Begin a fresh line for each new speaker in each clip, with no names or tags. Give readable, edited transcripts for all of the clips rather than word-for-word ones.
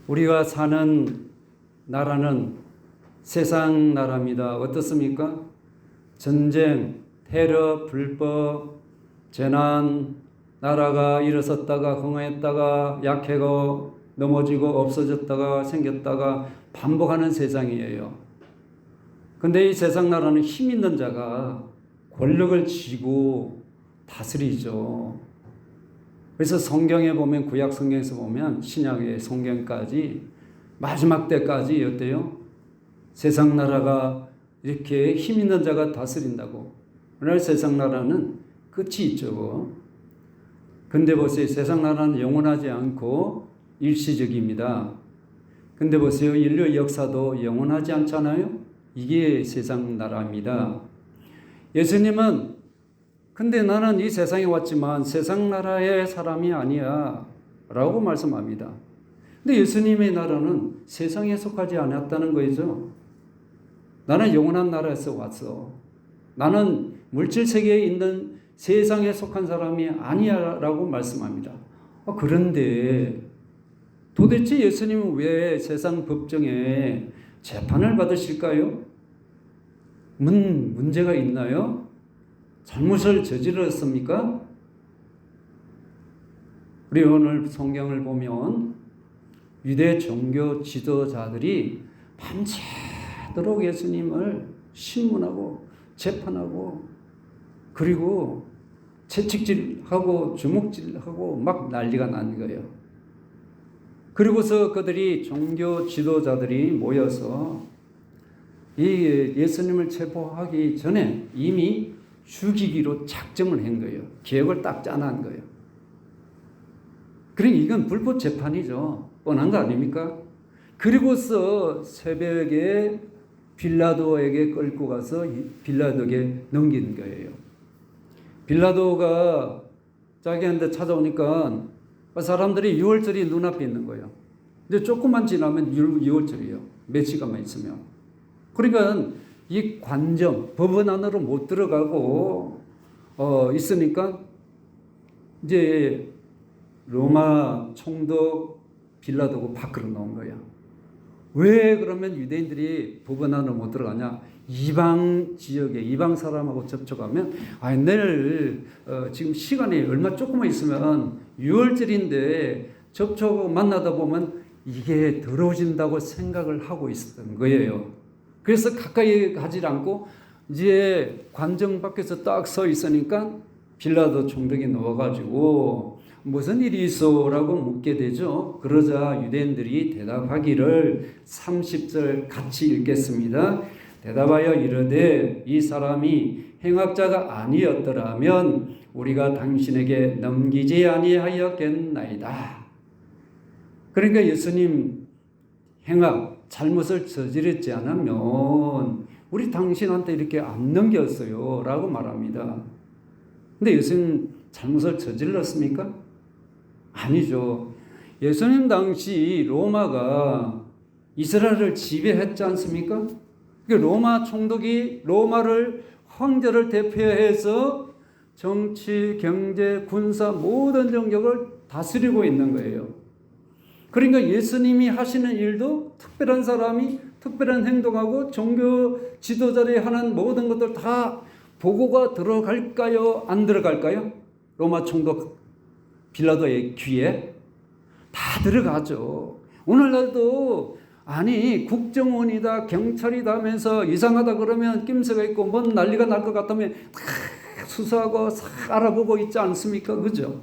우리가 사는 나라는 세상 나라입니다. 어떻습니까? 전쟁, 테러, 불법, 재난, 나라가 일어섰다가 흥했다가 약해고 넘어지고 없어졌다가 생겼다가 반복하는 세상이에요. 근데 이 세상 나라는 힘 있는 자가 권력을 쥐고 다스리죠. 그래서 성경에 보면, 구약 성경에서 보면, 신약의 성경까지 마지막 때까지 어때요? 세상 나라가 이렇게 힘 있는 자가 다스린다고. 오늘 세상 나라는 끝이 있죠. 근데 보세요. 세상 나라는 영원하지 않고 일시적입니다. 근데 보세요. 인류 역사도 영원하지 않잖아요. 이게 세상 나라입니다. 예수님은 근데 나는 이 세상에 왔지만 세상 나라의 사람이 아니야 라고 말씀합니다. 근데 예수님의 나라는 세상에 속하지 않았다는 거죠. 나는 영원한 나라에서 왔어. 나는 물질 세계에 있는 세상에 속한 사람이 아니야 라고 말씀합니다. 그런데 도대체 예수님은 왜 세상 법정에 재판을 받으실까요? 문제가 있나요? 잘못을 저질렀습니까? 우리 오늘 성경을 보면 유대 종교 지도자들이 밤새도록 예수님을 신문하고 재판하고 그리고 채찍질하고 주먹질하고 막 난리가 난 거예요. 그리고서 그들이 종교 지도자들이 모여서 이 예수님을 체포하기 전에 이미 죽이기로 작정을 한 거예요. 계획을 딱 짜놓은 거예요. 그러니까 이건 불법 재판이죠. 뻔한 거 아닙니까? 그리고서 새벽에 빌라도에게 끌고 가서 빌라도에게 넘긴 거예요. 빌라도가 자기한테 찾아오니까 사람들이 유월절이 눈앞에 있는 거예요. 이제 조금만 지나면 유월절이에요. 몇 시간만 있으면. 그러니까 이 관정, 법원 안으로 못 들어가고 있으니까 이제 로마 총독 빌라도가 밖으로 나온 거야. 왜 그러면 유대인들이 법원 안으로 못 들어가냐? 이방 지역에 이방 사람하고 접촉하면 내일 지금 시간이 얼마 조금만 있으면 유월절인데 접촉하고 만나다 보면 이게 더러워진다고 생각을 하고 있었던 거예요. 그래서 가까이 가지 않고 이제 관정 밖에서 딱 서 있으니까 빌라도 총독이 나와가지고 무슨 일이 있어라고 묻게 되죠. 그러자 유대인들이 대답하기를 30절 같이 읽겠습니다. 대답하여 이르되 이 사람이 행악자가 아니었더라면 우리가 당신에게 넘기지 아니하였겠나이다. 그러니까 예수님 행악 잘못을 저지르지 않으면 우리 당신한테 이렇게 안 넘겼어요 라고 말합니다. 근데 예수님 잘못을 저질렀습니까? 아니죠. 예수님 당시 로마가 이스라엘을 지배했지 않습니까? 로마 총독이 로마를 황제를 대표해서 정치, 경제, 군사 모든 영역을 다스리고 있는 거예요. 그러니까 예수님이 하시는 일도 특별한 사람이 특별한 행동하고 종교 지도자들이 하는 모든 것들 다 보고가 들어갈까요? 안 들어갈까요? 로마 총독 빌라도의 귀에 다 들어가죠. 오늘날도 국정원이다 경찰이다 하면서 이상하다 그러면 낌새가 있고 뭔 난리가 날 것 같으면 다 수사하고 알아보고 있지 않습니까? 그죠?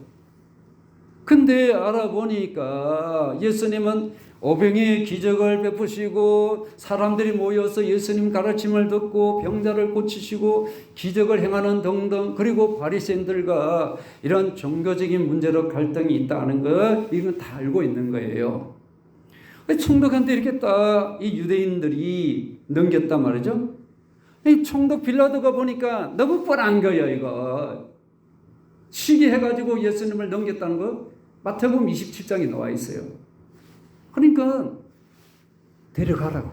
근데 알아보니까 예수님은 오병이의 기적을 베푸시고 사람들이 모여서 예수님 가르침을 듣고 병자를 고치시고 기적을 행하는 등등, 그리고 바리새인들과 이런 종교적인 문제로 갈등이 있다는 거 이건 다 알고 있는 거예요. 총독한테 이렇게 딱 이 유대인들이 넘겼단 말이죠. 이 총독 빌라도가 보니까 너무 뻔한 거예요. 이거 시기해가지고 예수님을 넘겼다는 거 마태복음 27장에 나와 있어요. 그러니까 데려가라고,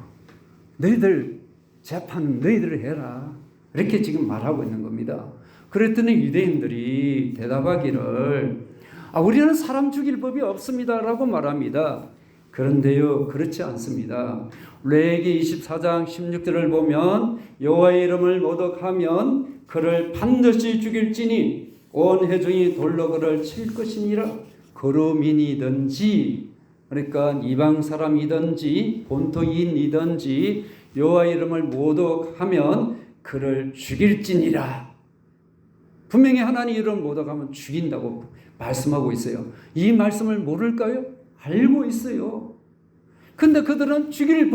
너희들 재판 너희들 해라, 이렇게 지금 말하고 있는 겁니다. 그랬더니 유대인들이 대답하기를 우리는 사람 죽일 법이 없습니다 라고 말합니다. 그런데요, 그렇지 않습니다. 레위기 24장 16절을 보면 여호와의 이름을 모독하면 그를 반드시 죽일지니 온 회중이 돌로 그를 칠 것이니라. 거루민이든지, 그러니까 이방 사람이든지 본토인이든지 여호와의 이름을 모독하면 그를 죽일지니라. 분명히 하나님 이름을 모독하면 죽인다고 말씀하고 있어요. 이 말씀을 모를까요? 알고 있어요. 근데 그들은 죽일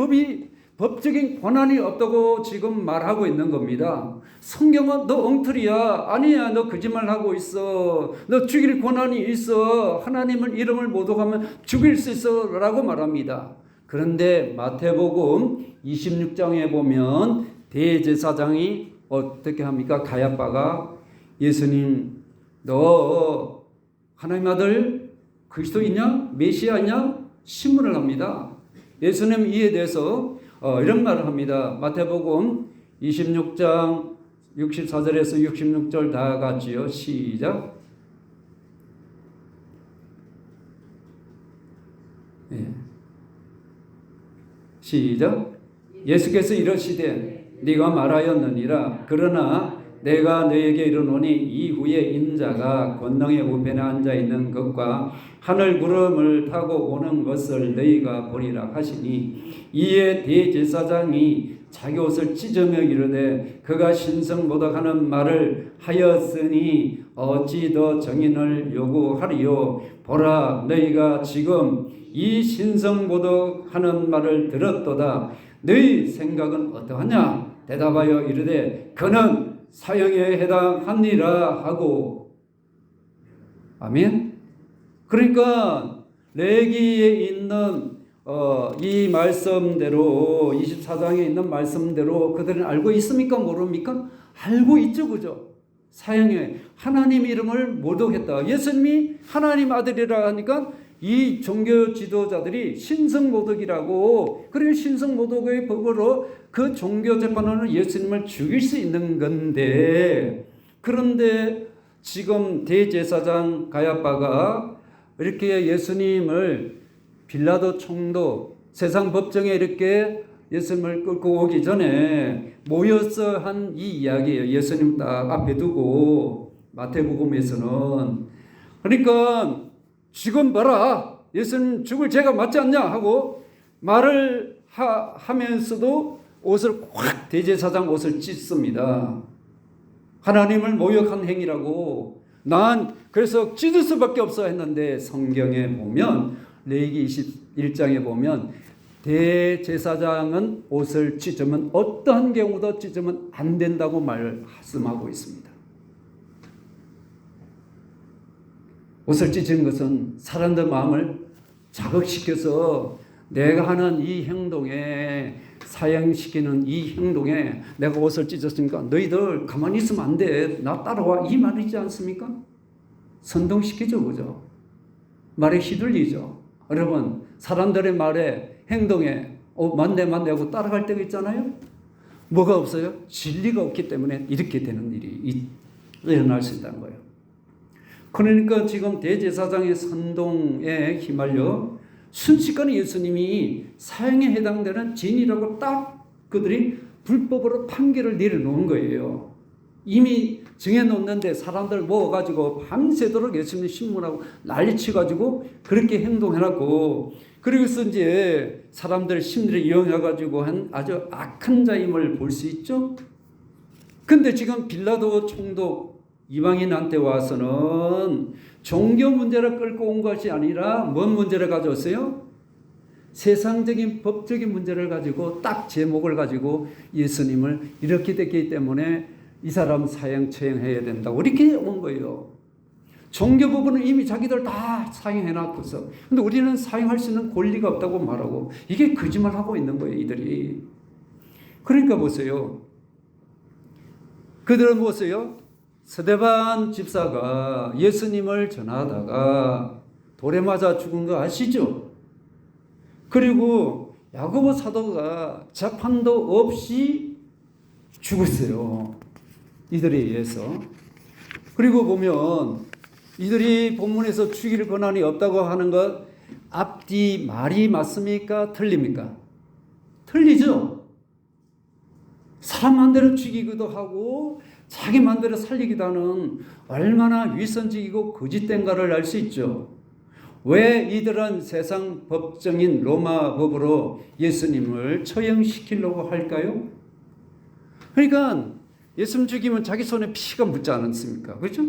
법적인 권한이 없다고 지금 말하고 있는 겁니다. 성경은 너 엉터리야. 아니야. 너 거짓말하고 있어. 너 죽일 권한이 있어. 하나님을 이름을 모독하면 죽일 수 있어. 라고 말합니다. 그런데 마태복음 26장에 보면 대제사장이 어떻게 합니까? 가야바가 예수님, 너 하나님 아들 그리스도이냐? 메시아냐? 신문을 합니다. 예수님 이에 대해서 이런 말을 합니다. 마태복음 26장 64절에서 66절 다 같이요. 시작. 예. 시작. 예수께서 이르시되 네가 말하였느니라. 그러나 내가 너에게 이르노니 이후에 인자가 권능의 우편에 앉아 있는 것과 하늘 구름을 타고 오는 것을 너희가 보리라 하시니, 이에 대제사장이 자기 옷을 찢으며 이르되 그가 신성모독하는 말을 하였으니 어찌 더 증인을 요구하리요. 보라, 너희가 지금 이 신성모독하는 말을 들었도다. 너희 생각은 어떠하냐? 대답하여 이르되 그는 사형에 해당하니라 하고. 아멘. 그러니까 레위기에 있는 이 말씀대로, 24장에 있는 말씀대로 그들은 알고 있습니까? 모릅니까? 알고 있죠. 그죠? 사형에 하나님 이름을 모독했다. 예수님이 하나님 아들이라 하니까 이 종교 지도자들이 신성모독이라고, 그리고 신성모독의 법으로 그 종교 재판으로 예수님을 죽일 수 있는 건데, 그런데 지금 대제사장 가야바가 이렇게 예수님을 빌라도 총독, 세상 법정에 이렇게 예수님을 끌고 오기 전에 모여서 한 이 이야기예요. 예수님 딱 앞에 두고 마태복음에서는. 그러니까 지금 봐라, 예수님 죽을 죄가 맞지 않냐 하고 말을 하면서도 옷을 확, 대제사장 옷을 찢습니다. 하나님을 모욕한 행위라고. 난 그래서 찢을 수밖에 없어 했는데, 성경에 보면 레위기 21장에 보면 대제사장은 옷을 찢으면 어떠한 경우도 찢으면 안 된다고 말씀하고 있습니다. 옷을 찢은 것은 사람들 마음을 자극시켜서 내가 하는 이 행동에, 사형시키는 이 행동에 내가 옷을 찢었으니까 너희들 가만히 있으면 안 돼. 나 따라와. 이 말이지 않습니까? 선동시키죠. 그죠? 말에 휘둘리죠. 여러분, 사람들의 말에, 행동에 맞네 하고 따라갈 때가 있잖아요. 뭐가 없어요? 진리가 없기 때문에 이렇게 되는 일이 일어날 수 있다는 거예요. 그러니까 지금 대제사장의 선동에 휘말려 순식간에 예수님이 사형에 해당되는 죄인이라고 딱 그들이 불법으로 판결을 내려놓은 거예요. 이미 정해놓는데 사람들 모아가지고 밤새도록 예수님 신문하고 난리치가지고 그렇게 행동해놨고, 그리고서 이제 사람들 심리를 이용해가지고 한 아주 악한 자임을 볼 수 있죠. 근데 지금 빌라도 총독 이방인한테 와서는 종교 문제를 끌고 온 것이 아니라 뭔 문제를 가져왔어요? 세상적인 법적인 문제를 가지고 딱 제목을 가지고 예수님을 이렇게 됐기 때문에 이 사람 사형 처형해야 된다고 이렇게 온 거예요. 종교 부분은 이미 자기들 다 사형해놨고서, 근데 우리는 사형할 수 있는 권리가 없다고 말하고, 이게 거짓말하고 있는 거예요, 이들이. 그러니까 보세요. 그들은 보세요. 스데반 집사가 예수님을 전하다가 돌에 맞아 죽은 거 아시죠? 그리고 야고보 사도가 재판도 없이 죽었어요. 이들에 의해서. 그리고 보면 이들이 본문에서 죽일 권한이 없다고 하는 것 앞뒤 말이 맞습니까? 틀립니까? 틀리죠. 사람 마음대로 죽이기도 하고 자기 마음대로 살리기도 하는 얼마나 위선적이고 거짓된가를 알 수 있죠. 왜 이들은 세상 법정인 로마 법으로 예수님을 처형시키려고 할까요? 그러니까 예수님 죽이면 자기 손에 피가 묻지 않았습니까? 그렇죠?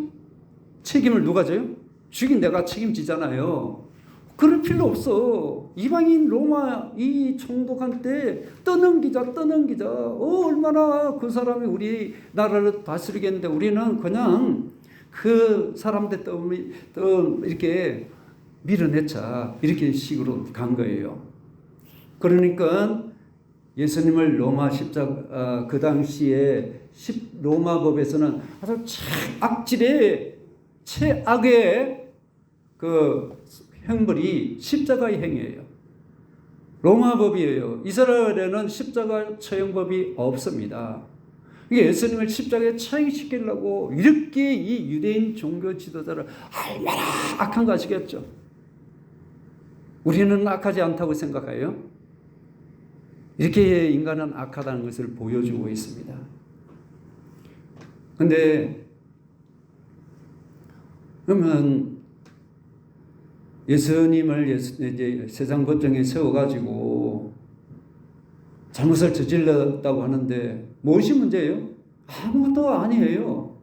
책임을 누가 져요? 죽인 내가 책임지잖아요. 그럴 필요 없어. 이방인 로마 이 총독한테 떠넘기자. 얼마나 그 사람이 우리 나라를 다스리겠는데 우리는 그냥 그 사람들 이렇게 밀어내자. 이렇게 식으로 간 거예요. 그러니까 예수님을 로마 십자가 그 당시에 로마 법에서는 아주 악질의 최악의 그 형벌이 십자가의 행위예요. 로마 법이에요. 이스라엘에는 십자가 처형법이 없습니다. 이게 예수님을 십자가에 처형시키려고 이렇게 이 유대인 종교 지도자를 얼마나 악한 거 아시겠죠? 우리는 악하지 않다고 생각해요. 이렇게 인간은 악하다는 것을 보여주고 있습니다. 그런데 그러면 예수님을 이제 세상 법정에 세워가지고 잘못을 저질렀다고 하는데 무엇이 문제예요? 아무것도 아니에요.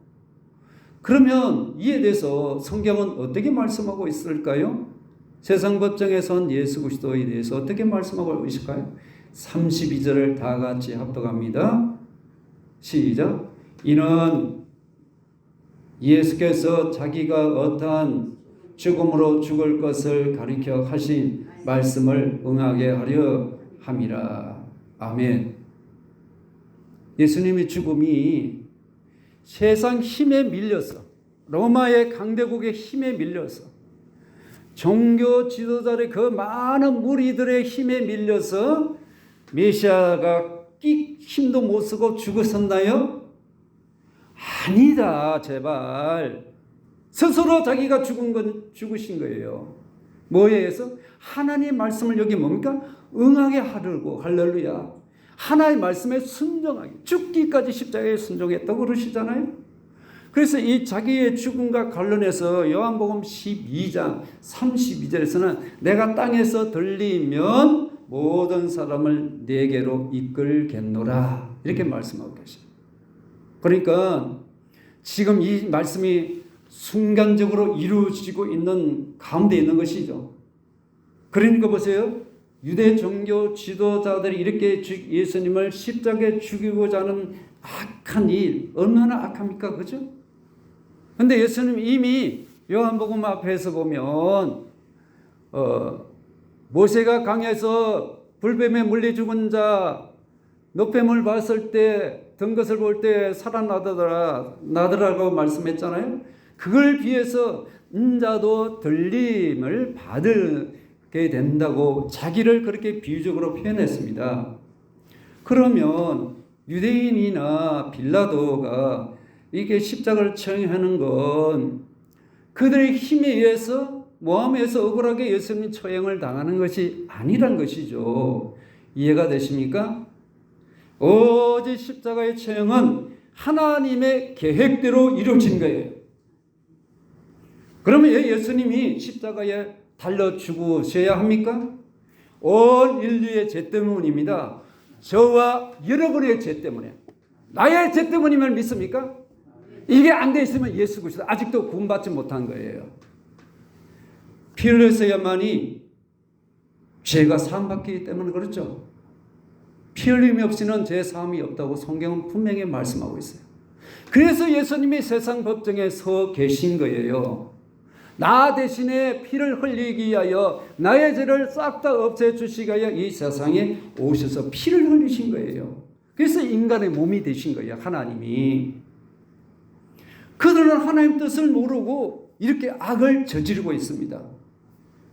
그러면 이에 대해서 성경은 어떻게 말씀하고 있을까요? 세상 법정에 선 예수 그리스도에 대해서 어떻게 말씀하고 있을까요? 32절을 다 같이 합독합니다. 시작. 이는 예수께서 자기가 어떠한 죽음으로 죽을 것을 가리켜 하신 말씀을 응하게 하려 함이라. 아멘. 예수님의 죽음이 세상 힘에 밀려서 로마의 강대국의 힘에 밀려서 종교 지도자의 그 많은 무리들의 힘에 밀려서 메시아가 힘도 못 쓰고 죽었었나요? 아니다. 제발. 스스로 자기가 죽으신 거예요. 뭐에 의해서? 하나님의 말씀을 여기 뭡니까? 응하게 하려고. 할렐루야. 하나님의 말씀에 순종하게. 죽기까지 십자가에 순종했다고 그러시잖아요. 그래서 이 자기의 죽음과 관련해서 요한복음 12장 32절에서는 내가 땅에서 들리면 모든 사람을 내게로 이끌겠노라. 이렇게 말씀하고 계십니다. 그러니까 지금 이 말씀이 순간적으로 이루어지고 있는 가운데 있는 것이죠. 그러니까 보세요. 유대 종교 지도자들이 이렇게 예수님을 십자가에 죽이고자 하는 악한 일, 얼마나 악합니까? 그죠? 근데 예수님 이미 요한복음 앞에서 보면 모세가 강에서 불뱀에 물려 죽은 자 노뱀을 봤을 때 든 것을 볼 때 살아나더라고 말씀했잖아요. 그걸 비해서 인자도 들림을 받게 된다고 자기를 그렇게 비유적으로 표현했습니다. 그러면 유대인이나 빌라도가 이게 십자가를 처형하는 건 그들의 힘에 의해서 모함에서 억울하게 예수님 처형을 당하는 것이 아니란 것이죠. 이해가 되십니까? 오직 십자가의 처형은 하나님의 계획대로 이루어진 거예요. 그러면 예수님이 십자가에 달려 죽으셔야 합니까? 온 인류의 죄 때문입니다. 저와 여러분의 죄 때문에. 나의 죄 때문임을 믿습니까? 이게 안 돼 있으면 예수 그리스도 아직도 구원받지 못한 거예요. 피 흘려서야만이 죄가 사함받기 때문에 그렇죠. 피 흘림이 없이는 죄 사함이 없다고 성경은 분명히 말씀하고 있어요. 그래서 예수님이 세상 법정에 서 계신 거예요. 나 대신에 피를 흘리기 위하여 나의 죄를 싹 다 없애주시기 위하여 이 세상에 오셔서 피를 흘리신 거예요. 그래서 인간의 몸이 되신 거예요. 하나님이. 그들은 하나님 뜻을 모르고 이렇게 악을 저지르고 있습니다.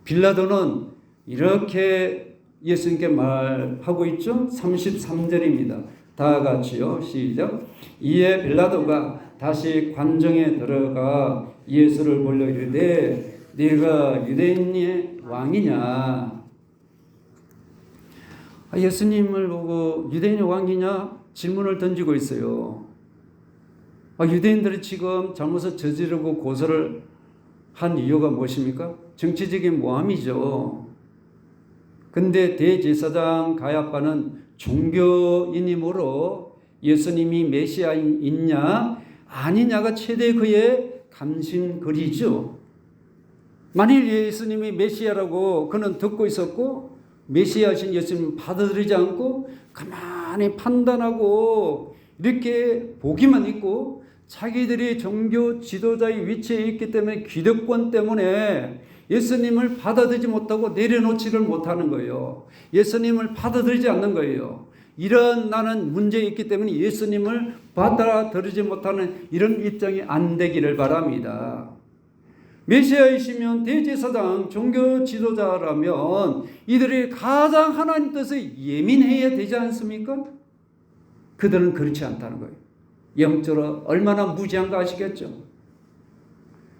빌라도는 이렇게 예수님께 말하고 있죠. 33절입니다. 다 같이요. 시작. 이에 빌라도가 다시 관정에 들어가 예수를 불러 이르되 네가 유대인의 왕이냐? 예수님을 보고 유대인의 왕이냐? 질문을 던지고 있어요. 유대인들이 지금 잘못을 저지르고 고소를 한 이유가 무엇입니까? 정치적인 모함이죠. 근데 대제사장 가야바는 종교인이므로 예수님이 메시아이냐 아니냐가 최대 그의 감심거리죠. 만일 예수님이 메시아라고 그는 듣고 있었고 메시아신 예수님 받아들이지 않고 가만히 판단하고 이렇게 보기만 있고 자기들이 종교 지도자의 위치에 있기 때문에 기득권 때문에 예수님을 받아들이지 못하고 내려놓지를 못하는 거예요. 예수님을 받아들이지 않는 거예요. 이런 나는 문제에 있기 때문에 예수님을 받아들이지 못하는 이런 입장이 안 되기를 바랍니다. 메시아이시면 대제사장 종교 지도자라면 이들이 가장 하나님 뜻에 예민해야 되지 않습니까? 그들은 그렇지 않다는 거예요. 영적으로 얼마나 무지한가 아시겠죠?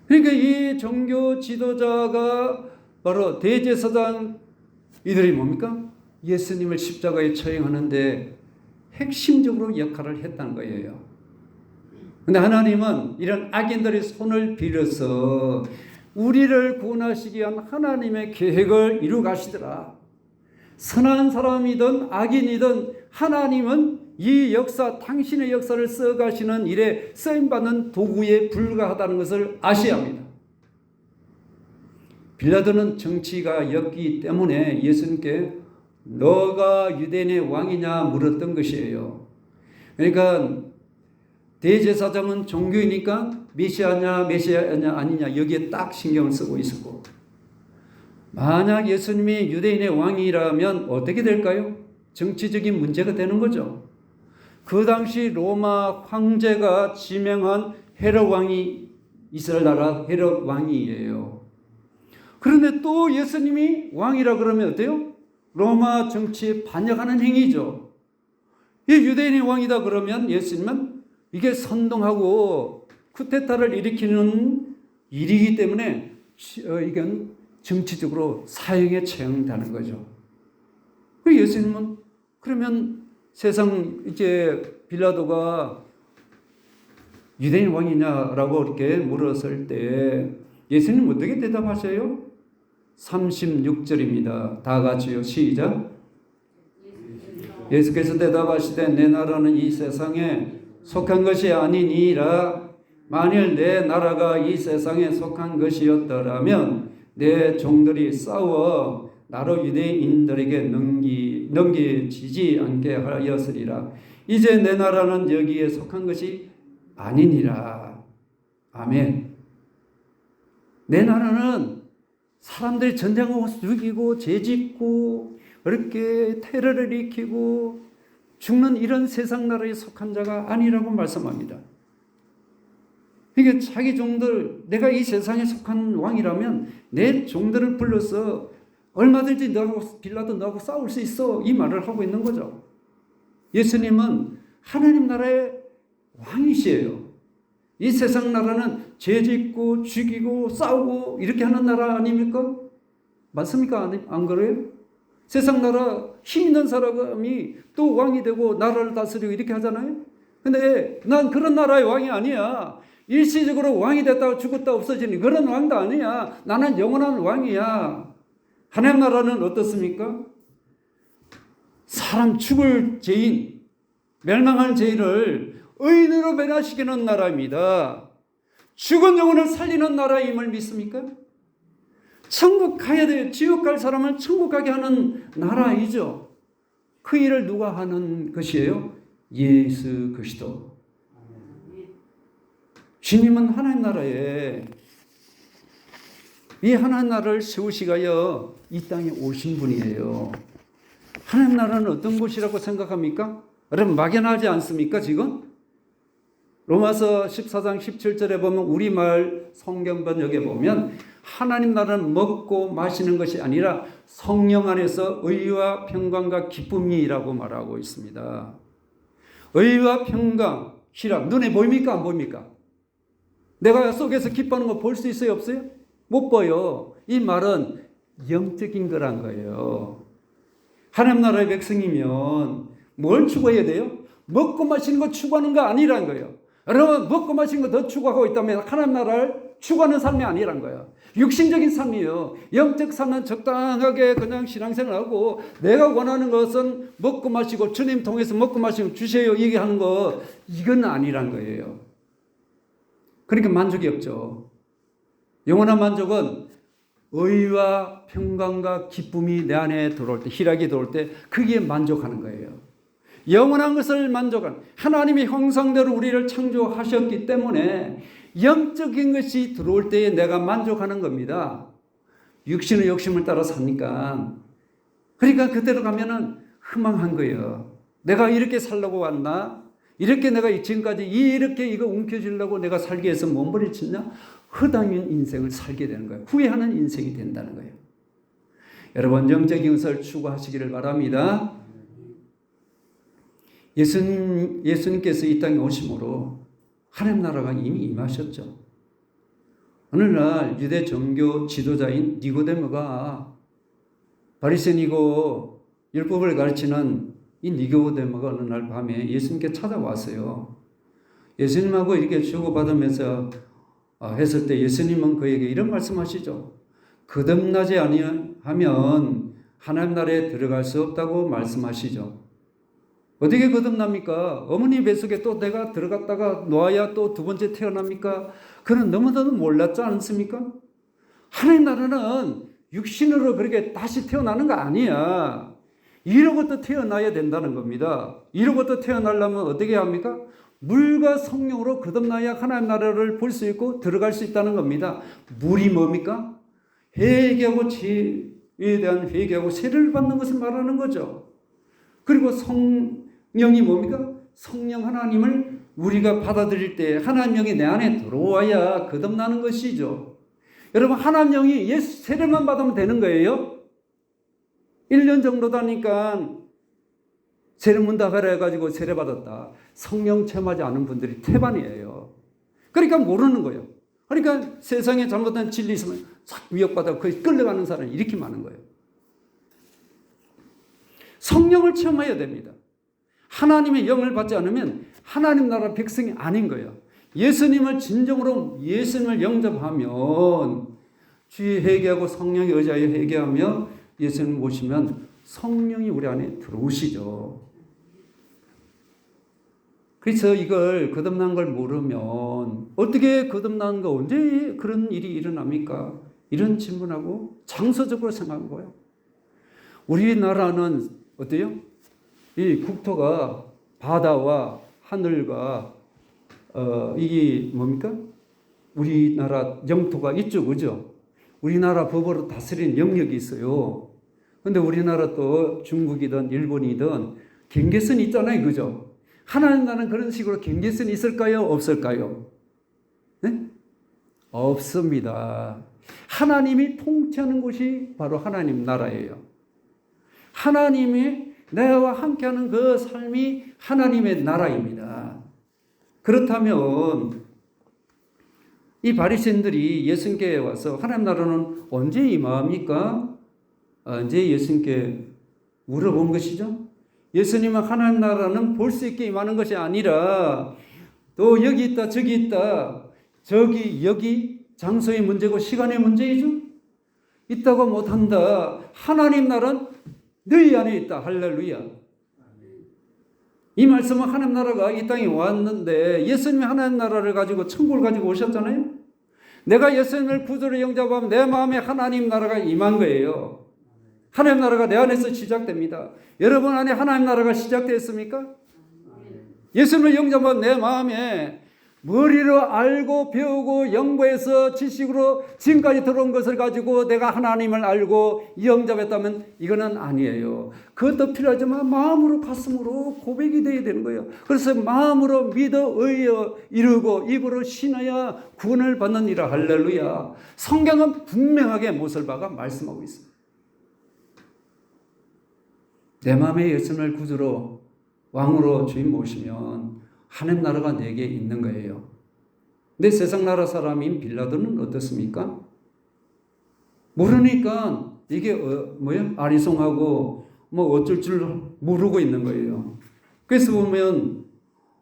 그러니까 이 종교 지도자가 바로 대제사장 이들이 뭡니까? 예수님을 십자가에 처형하는데 핵심적으로 역할을 했다는 거예요. 근데 하나님은 이런 악인들의 손을 빌어서 우리를 구원하시기 위한 하나님의 계획을 이루 가시더라. 선한 사람이든 악인이든 하나님은 이 역사, 당신의 역사를 써가시는 일에 쓰임받는 도구에 불과하다는 것을 아셔야 합니다. 빌라도는 정치가 였기 때문에 예수님께 너가 유대인의 왕이냐 물었던 것이에요. 그러니까 대제사장은 종교이니까 메시아냐 아니냐 여기에 딱 신경을 쓰고 있었고, 만약 예수님이 유대인의 왕이라면 어떻게 될까요? 정치적인 문제가 되는 거죠. 그 당시 로마 황제가 지명한 헤롯 왕이 이스라엘 나라 헤롯 왕이에요. 그런데 또 예수님이 왕이라 그러면 어때요? 로마 정치에 반역하는 행위죠. 이 유대인의 왕이다 그러면 예수님은 이게 선동하고 쿠데타를 일으키는 일이기 때문에 이건 정치적으로 사형에 처형되는 거죠. 예수님은 그러면 세상 이제 빌라도가 유대인 왕이냐라고 이렇게 물었을 때 예수님 어떻게 대답하셔요? 36절입니다. 다 같이요. 시작. 예수께서 대답하시되 내 나라는 이 세상에 속한 것이 아니니라. 만일 내 나라가 이 세상에 속한 것이었더라면 내 종들이 싸워 나로 유대인들에게 넘기지지 않게 하였으리라. 이제 내 나라는 여기에 속한 것이 아니니라. 아멘. 내 나라는 사람들이 전쟁하고 죽이고 죄짓고 이렇게 테러를 일으키고 죽는 이런 세상 나라에 속한 자가 아니라고 말씀합니다. 그러니까 자기 종들, 내가 이 세상에 속한 왕이라면 내 종들을 불러서 얼마든지 너하고 빌라도 너하고 싸울 수 있어, 이 말을 하고 있는 거죠. 예수님은 하나님 나라의 왕이시에요. 이 세상 나라는 죄짓고 죽이고 싸우고 이렇게 하는 나라 아닙니까? 맞습니까? 안 그래요? 세상 나라 힘 있는 사람이 또 왕이 되고 나라를 다스리고 이렇게 하잖아요. 근데 난 그런 나라의 왕이 아니야. 일시적으로 왕이 됐다가 죽었다 없어지는 그런 왕도 아니야. 나는 영원한 왕이야. 하나님 나라는 어떻습니까? 사람 죽을 죄인, 멸망한 죄인을 의인으로 변화시키는 나라입니다. 죽은 영혼을 살리는 나라임을 믿습니까? 천국 가야 돼요. 지옥 갈 사람을 천국 가게 하는 나라이죠. 그 일을 누가 하는 것이에요? 예수 그리스도. 주님은 하나님 나라에 이 하나님 나라를 세우시기 위하여 이 땅에 오신 분이에요. 하나님 나라는 어떤 곳이라고 생각합니까? 여러분 막연하지 않습니까 지금? 로마서 14장 17절에 보면 우리말 성경 번역에 보면 하나님 나라는 먹고 마시는 것이 아니라 성령 안에서 의와 평강과 기쁨이라고 말하고 있습니다. 의와 평강, 희락, 눈에 보입니까? 안 보입니까? 내가 속에서 기뻐하는 거 볼 수 있어요? 없어요? 못 봐요. 이 말은 영적인 거란 거예요. 하나님 나라의 백성이면 뭘 추구해야 돼요? 먹고 마시는 거 추구하는 거 아니란 거예요. 여러분, 먹고 마시는 거 더 추구하고 있다면 하나님 나라를 추구하는 삶이 아니란 거예요. 육신적인 삶이에요. 영적 삶은 적당하게 그냥 신앙생활하고 내가 원하는 것은 먹고 마시고 주님 통해서 먹고 마시고 주세요 얘기하는 거, 이건 아니란 거예요. 그러니까 만족이 없죠. 영원한 만족은 의와 평강과 기쁨이 내 안에 들어올 때, 희락이 들어올 때 그게 만족하는 거예요. 영원한 것을 만족한, 하나님의 형상대로 우리를 창조하셨기 때문에 영적인 것이 들어올 때에 내가 만족하는 겁니다. 육신의 욕심을 따라 사니까. 그러니까 그대로 가면은 허망한 거예요. 내가 이렇게 살려고 왔나? 이렇게 내가 지금까지 이렇게 이거 움켜쥐려고 내가 살기 위해서 몸부림쳤냐? 허당인 인생을 살게 되는 거예요. 후회하는 인생이 된다는 거예요. 여러분, 영적인 것을 추구하시기를 바랍니다. 예수님께서 이 땅에 오심으로 하나님 나라가 이미 임하셨죠. 어느 날 유대 종교 지도자인 니고데모가, 바리새인이고 율법을 가르치는 이 니고데모가 어느 날 밤에 예수님께 찾아왔어요. 예수님하고 이렇게 주고받으면서 했을 때 예수님은 그에게 이런 말씀하시죠. 거듭나지 아니하면 하나님 나라에 들어갈 수 없다고 말씀하시죠. 어떻게 거듭납니까? 어머니 뱃속에 또 내가 들어갔다가 놓아야 또 두 번째 태어납니까? 그는 너무나도 몰랐지 않습니까? 하나님 나라는 육신으로 그렇게 다시 태어나는 거 아니야. 이로부터 태어나야 된다는 겁니다. 이로부터 태어나려면 어떻게 합니까? 물과 성령으로 거듭나야 하나님 나라를 볼 수 있고 들어갈 수 있다는 겁니다. 물이 뭡니까? 회개하고 죄에 대한 회개하고 세례를 받는 것을 말하는 거죠. 그리고 성령이 뭡니까? 성령 하나님을 우리가 받아들일 때 하나님 영이 내 안에 들어와야 거듭나는 것이죠. 여러분, 하나님 영이 예수 세례만 받으면 되는 거예요? 1년 정도 다니까 세례문답하라 해가지고 세례받았다. 성령 체험하지 않은 분들이 태반이에요. 그러니까 모르는 거예요. 그러니까 세상에 잘못된 진리 있으면 싹 위협받아 거의 끌려가는 사람이 이렇게 많은 거예요. 성령을 체험해야 됩니다. 하나님의 영을 받지 않으면 하나님 나라 백성이 아닌 거예요. 예수님을 진정으로 예수님을 영접하면 주의 회개하고 성령의 의지하여 회개하며 예수님 모시면 성령이 우리 안에 들어오시죠. 그래서 이걸 거듭난 걸 모르면 어떻게 거듭난 거 언제 그런 일이 일어납니까? 이런 질문하고 장소적으로 생각한 거예요. 우리나라는 어때요? 이 국토가 바다와 하늘과 이게 뭡니까? 우리나라 영토가 이쪽 그죠? 우리나라 법으로 다스리는 영역이 있어요. 근데 우리나라 또 중국이든 일본이든 경계선이 있잖아요. 그죠? 하나님 나라는 그런 식으로 경계선이 있을까요? 없을까요? 네? 없습니다. 하나님이 통치하는 곳이 바로 하나님 나라예요. 하나님이 나와 함께하는 그 삶이 하나님의 나라입니다. 그렇다면 이 바리새인들이 예수님께 와서 하나님 나라는 언제 임합니까? 언제 예수님께 물어본 것이죠. 예수님은 하나님 나라는 볼 수 있게 임하는 것이 아니라 또 여기 있다 저기 있다 저기 여기 장소의 문제고 시간의 문제이죠. 있다고 못한다. 하나님 나라는 너희 안에 있다. 할렐루야. 이 말씀은 하나님 나라가 이 땅에 왔는데 예수님이 하나님 나라를 가지고 천국을 가지고 오셨잖아요. 내가 예수님을 구주로 영접하면 내 마음에 하나님 나라가 임한 거예요. 하나님 나라가 내 안에서 시작됩니다. 여러분 안에 하나님 나라가 시작됐습니까? 예수님을 영접하면 내 마음에 머리로 알고 배우고 연구해서 지식으로 지금까지 들어온 것을 가지고 내가 하나님을 알고 영접했다면 이거는 아니에요. 그것도 필요하지만 마음으로 가슴으로 고백이 되어야 되는 거예요. 그래서 마음으로 믿어 의여 이루고 입으로 신어야 구원을 받느니라. 할렐루야. 성경은 분명하게 모슬바가 말씀하고 있습니다. 내 마음에 예수님을 구주로 왕으로 주인 모시면 하나님 나라가 내게 있는 거예요. 근데 세상 나라 사람인 빌라도는 어떻습니까? 모르니까 이게 아리송하고 뭐 어쩔 줄 모르고 있는 거예요. 그래서 보면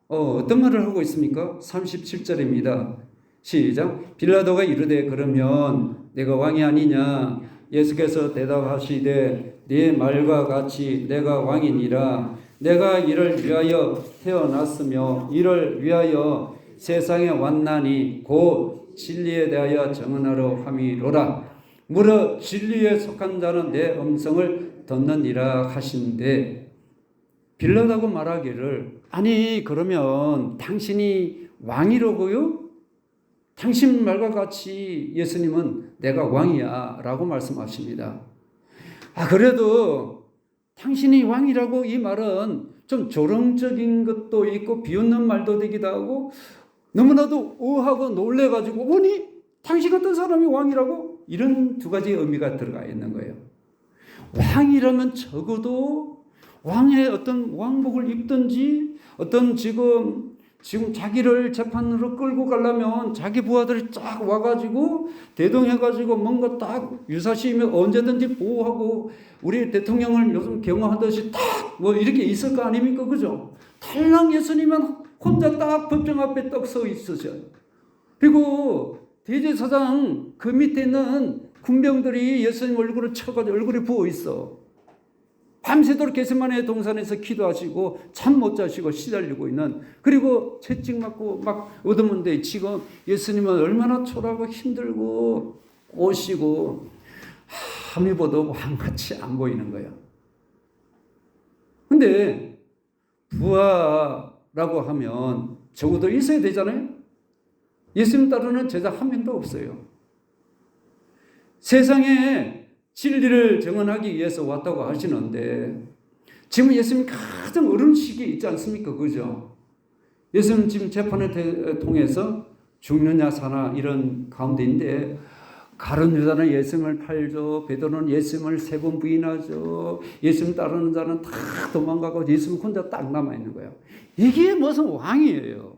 어떤 말을 하고 있습니까? 37절입니다. 시작. 빌라도가 이르되 그러면 내가 왕이 아니냐? 예수께서 대답하시되 네 말과 같이 내가 왕이니라. 내가 이를 위하여 태어났으며 이를 위하여 세상에 왔나니 곧 진리에 대하여 증언하러 함이로라. 무릇 진리에 속한 자는 내 음성을 듣느니라 하신대. 빌라도가 말하기를 아니 그러면 당신이 왕이라고요? 당신 말과 같이 예수님은 내가 왕이야 라고 말씀하십니다. 그래도 당신이 왕이라고 이 말은 좀 조롱적인 것도 있고 비웃는 말도 되기도 하고 너무나도 의하고 놀래가지고 아니 당신 같은 사람이 왕이라고? 이런 두 가지 의미가 들어가 있는 거예요. 왕이라면 적어도 왕의 어떤 왕복을 입든지 어떤 지금 자기를 재판으로 끌고 가려면 자기 부하들이 쫙 와가지고 대동해가지고 뭔가 딱 유사시이면 언제든지 보호하고 우리 대통령을 요즘 경호하듯이 딱 뭐 이렇게 있을 거 아닙니까? 그죠? 탈랑 예수님은 혼자 딱 법정 앞에 딱 서 있으셔요. 그리고 대제사장 그 밑에 있는 군병들이 예수님 얼굴을 쳐가지고 얼굴에 부어 있어. 밤새도록 게세마네 동산에서 기도하시고 잠 못 자시고 시달리고 있는, 그리고 채찍 맞고 막 얻으면데 지금 예수님은 얼마나 초라하고 힘들고 오시고 아무리 봐도 왕같이 안 보이는 거예요. 근데 부하라고 하면 적어도 있어야 되잖아요. 예수님 따르는 제자 한 명도 없어요. 세상에 진리를 증언하기 위해서 왔다고 하시는데 지금 예수님 가장 어려운 시기에 있지 않습니까? 그죠? 예수님 지금 재판을 통해서 죽느냐 사나 이런 가운데인데 가룟 유다는 예수님을 팔죠. 베드로는 예수님을 3번 부인하죠. 예수님 따르는 자는 다 도망가고 예수님 혼자 딱 남아있는 거예요. 이게 무슨 왕이에요?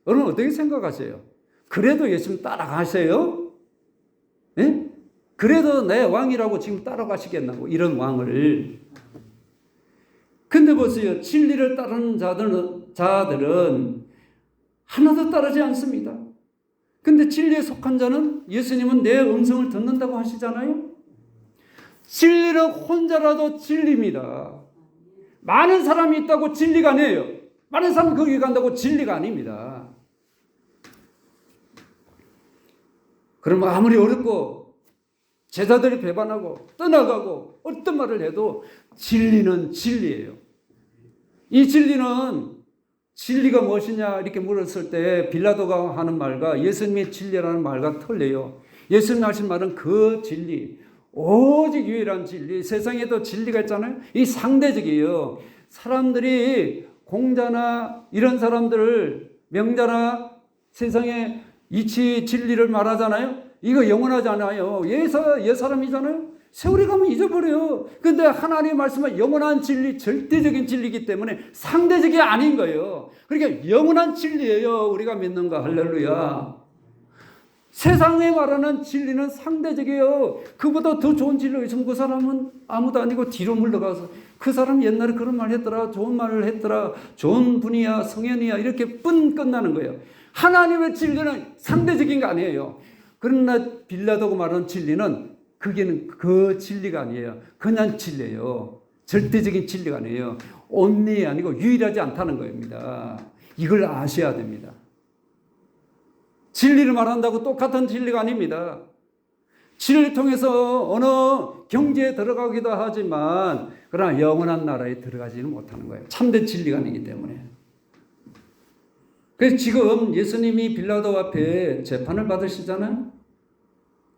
여러분 어떻게 생각하세요? 그래도 예수님 따라가세요? 예? 그래도 내 왕이라고 지금 따라가시겠나고 이런 왕을. 근데 보세요. 진리를 따르는 자들은 하나도 따르지 않습니다. 근데 진리에 속한 자는 예수님은 내 음성을 듣는다고 하시잖아요. 진리는 혼자라도 진리입니다. 많은 사람이 있다고 진리가 아니에요. 많은 사람이 거기 간다고 진리가 아닙니다. 그러면 아무리 어렵고 제자들이 배반하고 떠나가고 어떤 말을 해도 진리는 진리예요. 이 진리가 무엇이냐 이렇게 물었을 때 빌라도가 하는 말과 예수님의 진리라는 말과 틀려요. 예수님 하신 말은 그 진리, 오직 유일한 진리. 세상에도 진리가 있잖아요. 이 상대적이에요. 사람들이 공자나 이런 사람들을, 명자나 세상에 이치 진리를 말하잖아요. 이거 영원하지 않아요. 옛사람이잖아요. 세월이 가면 잊어버려요. 근데 하나님의 말씀은 영원한 진리, 절대적인 진리이기 때문에 상대적이 아닌 거예요. 그러니까 영원한 진리예요. 우리가 믿는 거. 할렐루야. 세상에 말하는 진리는 상대적이에요. 그보다 더 좋은 진리가 있으면 그 사람은 아무도 아니고 뒤로 물러가서 그 사람 옛날에 그런 말 했더라, 좋은 말을 했더라, 좋은 분이야, 성현이야, 이렇게 끝나는 거예요. 하나님의 진리는 상대적인 거 아니에요. 그러나 빌라도가 말하는 진리는 그게는 그 진리가 아니에요. 그냥 진리예요. 절대적인 진리가 아니에요. 온리 아니고 유일하지 않다는 겁니다. 이걸 아셔야 됩니다. 진리를 말한다고 똑같은 진리가 아닙니다. 진리를 통해서 어느 경지에 들어가기도 하지만 그러나 영원한 나라에 들어가지는 못하는 거예요. 참된 진리가 아니기 때문에. 그래서 지금 예수님이 빌라도 앞에 재판을 받으시잖아요.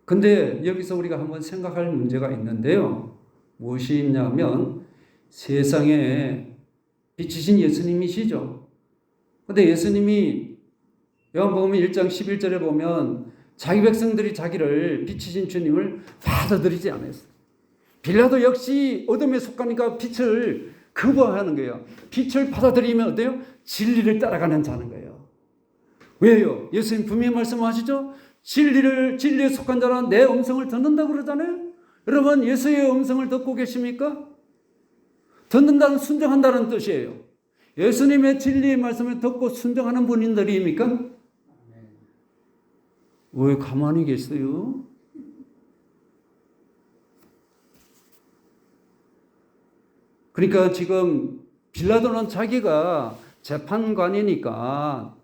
근데 여기서 우리가 한번 생각할 문제가 있는데요. 무엇이 있냐면 세상에 빛이신 예수님이시죠. 근데 예수님이 요한복음 1장 11절에 보면 자기 백성들이 자기를 빛이신 주님을 받아들이지 않았어요. 빌라도 역시 어둠에 속하니까 빛을 거부하는 거예요. 빛을 받아들이면 어때요? 진리를 따라가는 자는 거예요. 왜요? 예수님 분명히 말씀하시죠? 진리에 속한 자는 내 음성을 듣는다 그러잖아요. 여러분, 예수의 음성을 듣고 계십니까? 듣는다는 순종한다는 뜻이에요. 예수님의 진리의 말씀을 듣고 순종하는 분들입니까? 왜 가만히 계세요? 그러니까 지금 빌라도는 자기가 재판관이니까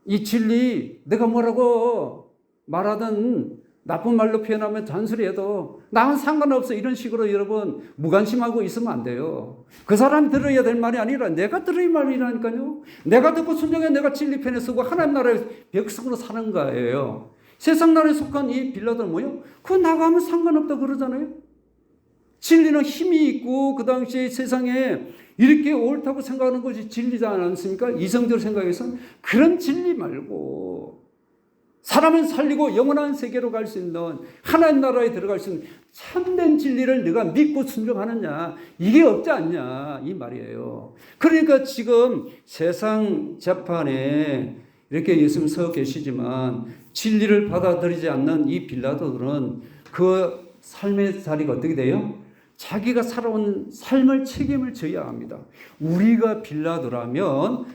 이 진리, 내가 뭐라고 말하든 나쁜 말로 표현하면 잔소리해도 나는 상관없어, 이런 식으로 여러분 무관심하고 있으면 안 돼요. 그 사람이 들어야 될 말이 아니라 내가 들어야 할 말이라니까요. 내가 듣고 순종해 내가 진리 편에 서고 하나님 나라의 백성으로 사는 거예요. 세상 나라에 속한 이 빌라도는 뭐예요? 그거 나가면 상관없다 그러잖아요. 진리는 힘이 있고 그 당시에 세상에 이렇게 옳다고 생각하는 것이 진리지 않습니까? 이성적으로 생각해서 그런 진리 말고 사람을 살리고 영원한 세계로 갈 수 있는 하나님 나라에 들어갈 수 있는 참된 진리를 네가 믿고 순종하느냐, 이게 없지 않냐 이 말이에요. 그러니까 지금 세상 재판에 이렇게 예수님 서 계시지만 진리를 받아들이지 않는 이 빌라도들은 그 삶의 자리가 어떻게 돼요? 자기가 살아온 삶을 책임을 져야 합니다. 우리가 빌라도라면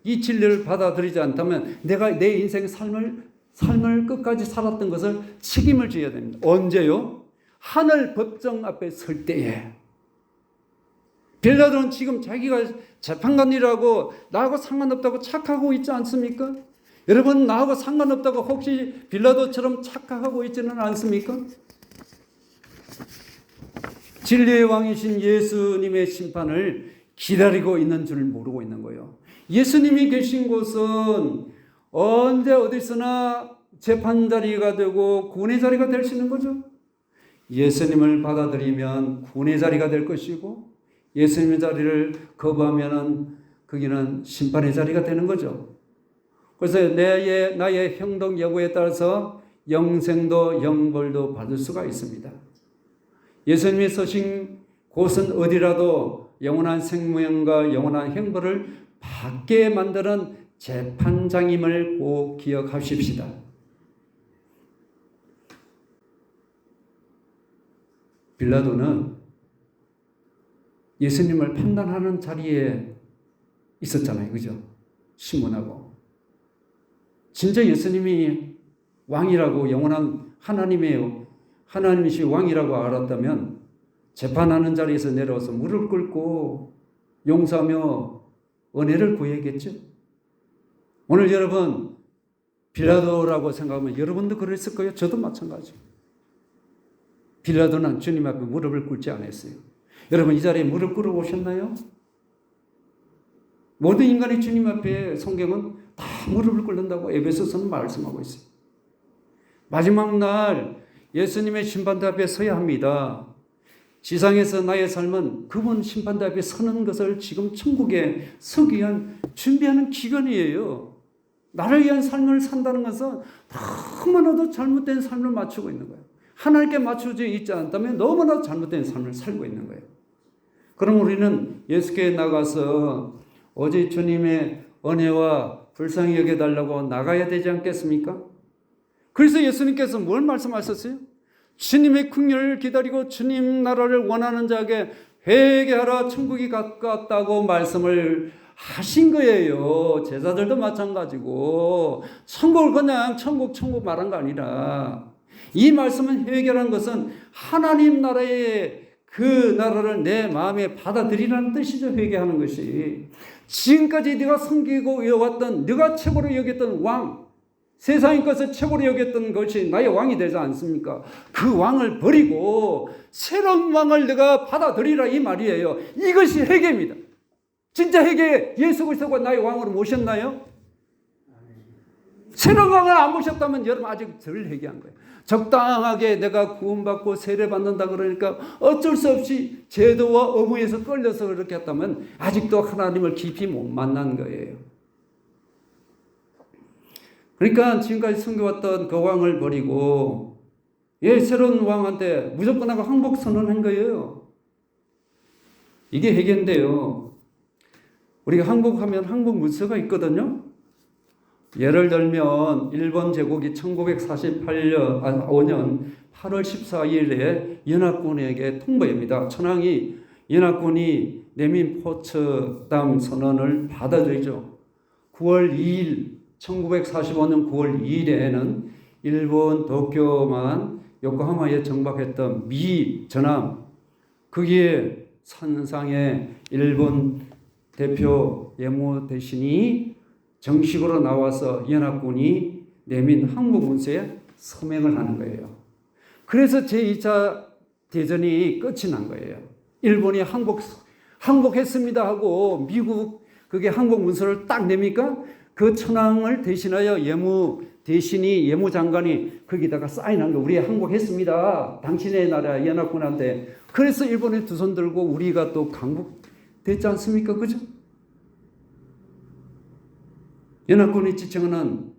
이 진리를 받아들이지 않다면 내가 내 인생 삶을 끝까지 살았던 것을 책임을 져야 됩니다. 언제요? 하늘 법정 앞에 설 때에. 빌라도는 지금 자기가 재판관이라고 나하고 상관없다고 착각하고 있지 않습니까? 여러분, 나하고 상관없다고 혹시 빌라도처럼 착각하고 있지는 않습니까? 진리의 왕이신 예수님의 심판을 기다리고 있는 줄 모르고 있는 거예요. 예수님이 계신 곳은 언제 어디서나 재판 자리가 되고 구원의 자리가 될 수 있는 거죠. 예수님을 받아들이면 구원의 자리가 될 것이고 예수님의 자리를 거부하면 거기는 심판의 자리가 되는 거죠. 그래서 나의 행동 여부에 따라서 영생도 영벌도 받을 수가 있습니다. 예수님이 서신 곳은 어디라도 영원한 생명과 영원한 행복을 받게 만드는 재판장임을 꼭 기억하십시다. 빌라도는 예수님을 판단하는 자리에 있었잖아요. 그죠? 신문하고. 진짜 예수님이 왕이라고, 영원한 하나님이시 왕이라고 알았다면 재판하는 자리에서 내려와서 무릎 꿇고 용서하며 은혜를 구해야겠죠. 오늘 여러분 빌라도라고 생각하면 여러분도 그랬을 거예요. 저도 마찬가지. 빌라도는 주님 앞에 무릎을 꿇지 않았어요. 여러분 이 자리에 무릎 꿇어 오셨나요? 모든 인간이 주님 앞에 성경은 다 무릎을 꿇는다고 에베소서는 말씀하고 있어요. 마지막 날 예수님의 심판대 앞에 서야 합니다. 지상에서 나의 삶은 그분 심판대 앞에 서는 것을 지금 천국에 서기 위한 준비하는 기간이에요. 나를 위한 삶을 산다는 것은 너무나도 잘못된 삶을 맞추고 있는 거예요. 하나님께 맞춰져 있지 않다면 너무나도 잘못된 삶을 살고 있는 거예요. 그럼 우리는 예수께 나가서 오직 주님의 은혜와 불쌍히 여겨달라고 나가야 되지 않겠습니까? 그래서 예수님께서 뭘 말씀하셨어요? 주님의 긍휼을 기다리고 주님 나라를 원하는 자에게 회개하라, 천국이 가깝다고 말씀을 하신 거예요. 제자들도 마찬가지고 천국을 그냥 천국 말한 거 아니라 이 말씀은 회개라는 것은 하나님 나라의 그 나라를 내 마음에 받아들이라는 뜻이죠. 회개하는 것이. 지금까지 네가 섬기고 이어왔던, 네가 최고로 여겼던 왕, 세상의 것을 최고로 여겼던 것이 나의 왕이 되지 않습니까? 그 왕을 버리고 새로운 왕을 내가 받아들이라 이 말이에요. 이것이 회개입니다. 진짜 회개, 예수 그리스도가 나의 왕으로 모셨나요? 새로운 왕을 안 모셨다면 여러분 아직 덜 회개한 거예요. 적당하게 내가 구원받고 세례받는다 그러니까 어쩔 수 없이 제도와 의무에서 끌려서 그렇게 했다면 아직도 하나님을 깊이 못 만난 거예요. 그러니까 지금까지 섬겨왔던 그 왕을 버리고 새로운 왕한테 무조건 하고 항복 선언한 거예요. 이게 회개인데요. 우리가 항복하면 항복 문서가 있거든요. 예를 들면 일본 제국이 1945년 8월 14일에 연합군에게 통보합니다. 천황이 연합군이 내민 포츠담 선언을 받아들이죠. 9월 2일 1945년 9월 2일에는 일본 도쿄만 요코하마에 정박했던 미 전함 거기에 선상에 일본 대표 예무 대신이 정식으로 나와서 연합군이 내민 항복 문서에 서명을 하는 거예요. 그래서 제2차 대전이 끝이 난 거예요. 일본이 항복했습니다 하고 미국 그게 항복 문서를 딱 내니까 그 천황을 대신하여 예무장관이 거기다가 사인한 거 우리 항복했습니다. 당신의 나라 연합군한테. 그래서 일본이 두 손 들고 우리가 또 강복됐지 않습니까? 그죠? 연합군이 지청하는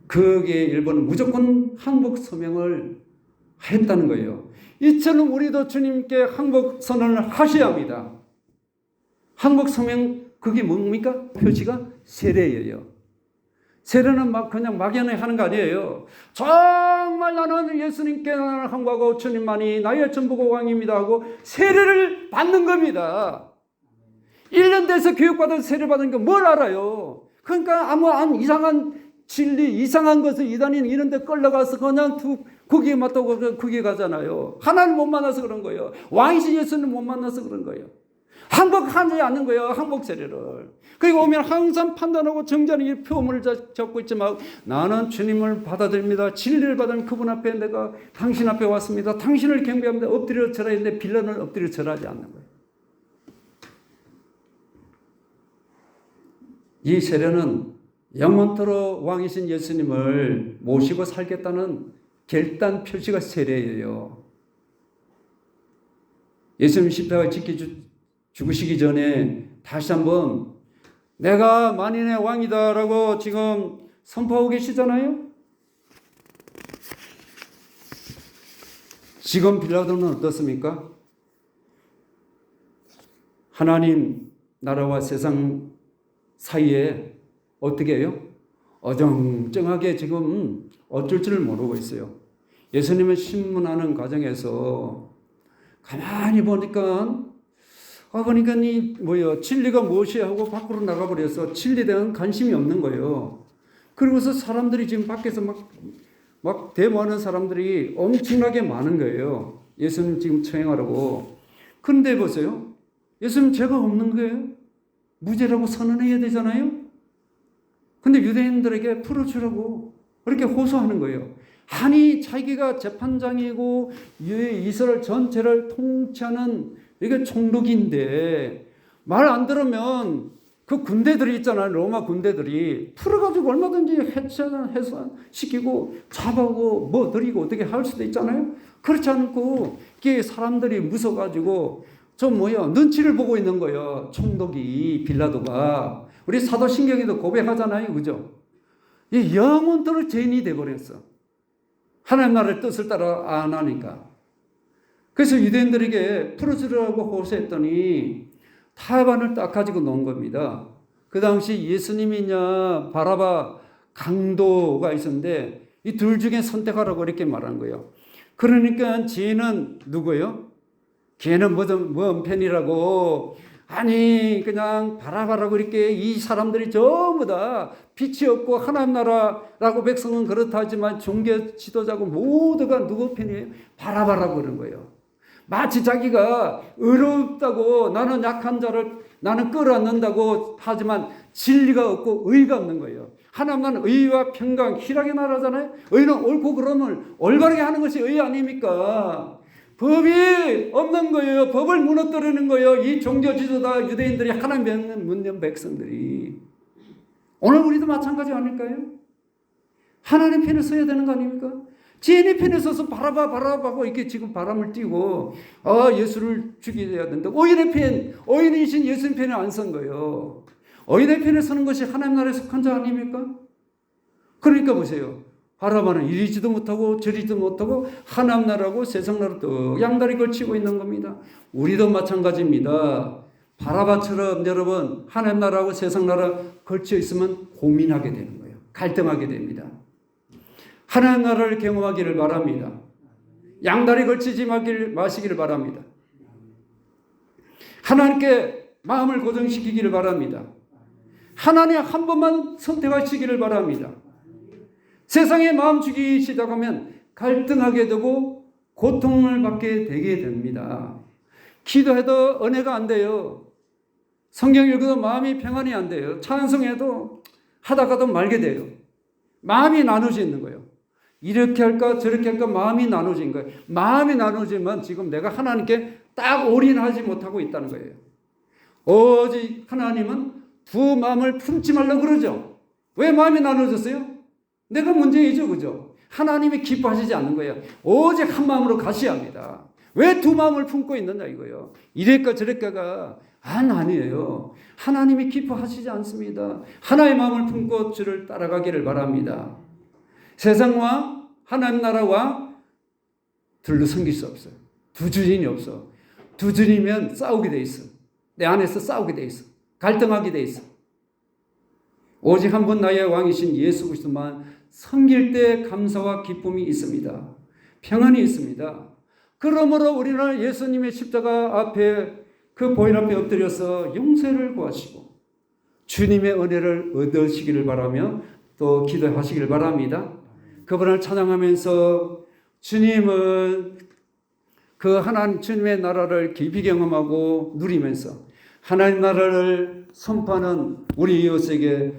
거기에 일본은 무조건 항복 서명을 했다는 거예요. 이처럼 우리도 주님께 항복 선언을 하셔야 합니다. 항복 서명 그게 뭡니까? 표시가 세례예요. 세례는 그냥 막연히 하는 거 아니에요. 정말 나는 예수님께 항복하고 주님만이 나의 전부고 왕입니다 하고 세례를 받는 겁니다. 1년 돼서 교육받아서 세례 받은 게 뭘 알아요? 그러니까 이상한 진리, 이상한 것을 이단인 이런 데 끌려가서 그냥 거기에 맞다고 거기에 가잖아요. 하나님 못 만나서 그런 거예요. 왕이신 예수님 못 만나서 그런 거예요. 항복하지 않는 거예요. 항복 세례를. 그리고 오면 항상 판단하고 정전히 표문을 적고 있지만 나는 주님을 받아들입니다. 진리를 받은 그분 앞에 내가 당신 앞에 왔습니다. 당신을 경배합니다. 엎드려 절해야 되는데 빌런을 엎드려 절하지 않는 거예요. 이 세례는 영원토록 왕이신 예수님을 모시고 살겠다는 결단 표시가 세례예요. 예수님 십자가 죽으시기 전에 다시 한번 내가 만인의 왕이다라고 지금 선포하고 계시잖아요. 지금 빌라도는 어떻습니까? 하나님 나라와 세상 사이에 어떻게 해요? 어정쩡하게 지금 어쩔 줄 모르고 있어요. 예수님은 신문하는 과정에서 가만히 보니까 진리가 무엇이 하고 밖으로 나가버려서 진리에 대한 관심이 없는 거예요. 그러고서 사람들이 지금 밖에서 막 데모하는 사람들이 엄청나게 많은 거예요. 예수님 지금 처형하라고. 그런데 보세요. 예수님 죄가 없는 거예요. 무죄라고 선언해야 되잖아요. 근데 유대인들에게 풀어주라고 그렇게 호소하는 거예요. 아니 자기가 재판장이고 이스라엘 전체를 통치하는 이게 총독인데 말 안 들으면 그 군대들이 있잖아요. 로마 군대들이 풀어가지고 얼마든지 해산시키고 잡아오고 뭐 드리고 어떻게 할 수도 있잖아요. 그렇지 않고 이게 사람들이 무서워가지고 눈치를 보고 있는 거예요. 총독이 빌라도가. 우리 사도신경에도 고백하잖아요. 그죠? 이 영원토록 죄인이 돼버렸어. 하나님 나라의 뜻을 따라 안 하니까. 그래서 유대인들에게 풀어주라고 호소했더니 타협안을 딱 가지고 놓은 겁니다. 그 당시 예수님이냐 바라바 강도가 있었는데 이 둘 중에 선택하라고 이렇게 말한 거예요. 그러니까 죄는 누구예요? 걔는 뭔 편이라고 아니 그냥 바라바라고 이렇게 이 사람들이 전부 다 빛이 없고 하나님 나라라고 백성은 그렇다 하지만 종교 지도자고 모두가 누구 편이에요? 바라바라고 그런 거예요. 마치 자기가 의롭다고 나는 약한 자를 나는 끌어안는다고 하지만 진리가 없고 의가 없는 거예요. 하나님은 의와 평강 희락의 나라잖아요. 의는 옳고 그름을 올바르게 하는 것이 의 아닙니까? 법이 없는 거예요. 법을 무너뜨리는 거예요. 이 종교 지도자 유대인들이 하나님 묻는 백성들이. 오늘 우리도 마찬가지 아닐까요? 하나님 편에 서야 되는 거 아닙니까? 죄인의 편에 서서 바라바고 이렇게 지금 바람을 띄고 예수를 죽여야 된다. 의인이신 예수님 편에 안 선 거예요. 의인의 편에 서는 것이 하나님 나라에 속한 자 아닙니까? 그러니까 보세요. 바라바는 이리지도 못하고 저리지도 못하고 하나님 나라고 세상 나라 또 양다리 걸치고 있는 겁니다. 우리도 마찬가지입니다. 바라바처럼 여러분 하나님 나라하고 세상 나라 걸쳐 있으면 고민하게 되는 거예요. 갈등하게 됩니다. 하나님 나라를 경험하기를 바랍니다. 양다리 걸치지 마시기를 바랍니다. 하나님께 마음을 고정시키기를 바랍니다. 하나님 한 번만 선택하시기를 바랍니다. 세상에 마음 주기 시작하면 갈등하게 되고 고통을 받게 되게 됩니다. 기도해도 은혜가 안 돼요. 성경 읽어도 마음이 평안이 안 돼요. 찬송해도 하다가도 말게 돼요. 마음이 나눠지는 거예요. 이렇게 할까 저렇게 할까 마음이 나눠진 거예요. 마음이 나눠지면 지금 내가 하나님께 딱 올인하지 못하고 있다는 거예요. 오직 하나님은 두 마음을 품지 말라고 그러죠. 왜 마음이 나눠졌어요? 내가 문제이죠, 그죠? 하나님이 기뻐하시지 않는 거예요. 오직 한 마음으로 가셔야 합니다. 왜 두 마음을 품고 있느냐 이거예요. 이랬까 저랬까가 아니에요. 하나님이 기뻐하시지 않습니다. 하나의 마음을 품고 주를 따라가기를 바랍니다. 세상과 하나님 나라와 둘로 섬길 수 없어요. 두 주인이 없어. 두 주인이면 싸우게 돼 있어. 내 안에서 싸우게 돼 있어. 갈등하게 돼 있어. 오직 한 분 나의 왕이신 예수 그리스도만 섬길 때 감사와 기쁨이 있습니다. 평안이 있습니다. 그러므로 우리는 예수님의 십자가 앞에 그 보혈 앞에 엎드려서 용서를 구하시고 주님의 은혜를 얻으시기를 바라며 또 기도하시기를 바랍니다. 그분을 찬양하면서 주님은 그 하나님 주님의 나라를 깊이 경험하고 누리면서 하나님 나라를 선포하는 우리 이웃에게